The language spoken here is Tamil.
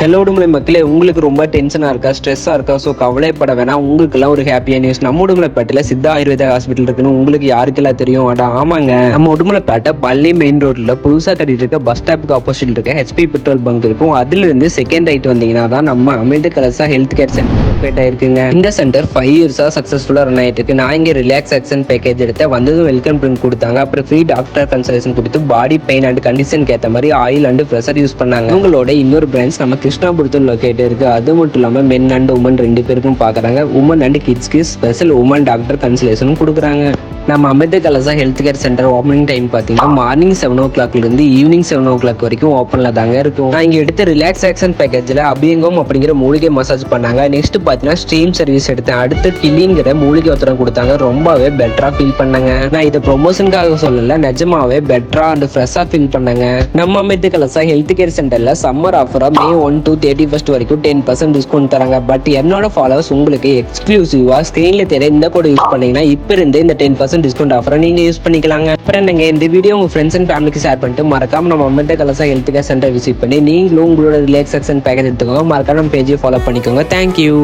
ஹலோ உடுமலை மக்களே, உங்களுக்கு ரொம்ப டென்ஷனாக இருக்கா, ஸ்ட்ரெஸ்ஸாக இருக்கா? ஸோ கவலைப்பட வேணாம். உங்களுக்கெல்லாம் ஒரு ஹாப்பியான நியூஸ். நம்ம உடுமலைப்பேட்டையில் சித்தா ஆயுர்வேதா ஹாஸ்பிட்டல் இருக்குன்னு உங்களுக்கு யாருக்கெல்லாம் தெரியும்? ஆமாங்க, நம்ம உடுமலைப்பேட்டை பள்ளி மெயின் ரோட்டில் புதுசாக கட்டிட்டு இருக்க பஸ் ஸ்டாப்புக்கு ஆப்போசிட் இருக்க ஹெச்பி பெட்ரோல் பங்க் இருக்கும். அதுலேருந்து செகண்ட் ரைட் வந்தீங்கன்னா தான் நம்ம Amirtha Kalasa health care centre locate ஆயிருக்குங்க. இந்த சென்டர் 5 இயர்ஸாக சக்ஸஸ்ஃபுல்லாக ரன் ஆகிட்டு இருக்கு. நான் இங்கே ரிலாக்ஸேஷன் பேக்கேஜ் எடுத்தேன். வந்ததும் வெல்கம் ட்ரிங்க் கொடுத்தாங்க. அப்புறம் ஃப்ரீ டாக்டர் கன்சல்டேஷன் கொடுத்து பாடி பெயின் அண்ட் கண்டிஷனுக்கு ஏற்ற மாதிரி ஆயில் அண்ட் ப்ரெஷர் யூஸ் பண்ணாங்க. உங்களோட இன்னொரு பிரான்ச் நம்ம கிருஷ்ணாபுரத்தில் லொக்கேட் இருக்கு. அது மட்டும் இல்லாமல் மென் அண்ட் உமன் 2 பேருக்கும் பார்க்குறாங்க. உமன் அண்ட் கிட்ஸ்க்கு ஸ்பெஷல் உமன் டாக்டர் கன்சல்டேஷனும் கொடுக்குறாங்க. நம்ம Amirtha Kalasa health care centre opening time பார்த்தீங்கன்னா மார்னிங் 7 o'clock இருந்து ஈவினிங் 7 o'clock வரைக்கும் ஓப்பனில் தாங்க இருக்கும். நான் இங்கே எடுத்த ரிலாக்ஸேஷன் பேக்கேஜில் அபியங்கம் அப்படிங்கிற மூலிகை மசாஜ் பண்ணாங்க. நெக்ஸ்ட் பார்த்தீங்கன்னா ஸ்ட்ரீம் சர்வீஸ் எடுத்தேன். அடுத்து கில்லிங்கிற மூலிகை ஒருத்தரம் கொடுத்தாங்க. ரொம்பவே பெட்டராக ஃபீல் பண்ணாங்க. நான் இதை ப்ரொமோஷனுக்காக சொல்லல, நிஜமாவே பெட்டரா அண்ட் ஃப்ரெஷ்ஷாக ஃபீல் பண்ணாங்க. நம்ம அமிர்த கலசா ஹெல்த் கேர் சென்டரில் சம்மர் ஆஃபராக May 1 to 31 வரைக்கும் 10% டிஸ்கவுண்ட் தராங்க. பட் என்னோட ஃபாலோவர்ஸ் உங்களுக்கு எக்ஸ்க்ளூசிவாக ஸ்க்ரீனில் தெரிய இந்த கோட் யூஸ் பண்ணீங்கன்னா இப்போ இருந்து இந்த 10% டிஸ்கவுண்ட் ஆஃபரை நீங்க யூஸ் பண்ணிக்கலாங்க. அப்புறம் நீங்க இந்த வீடியோ உங்க ஃப்ரெண்ட்ஸ் அண்ட் ஃபேமிலிக்கு ஷேர் பண்ணிட்டு மறக்காம நம்ம Amirtha Kalasa health care centre visit பண்ணி நீங்களும் உங்களோட ரிலாக்ஸேஷன் பேக்கேஜ் எடுத்துக்கோங்க. மறக்காம நம்ம பேஜை ஃபாலோ பண்ணிக்கோங்க. தேங்க்யூ.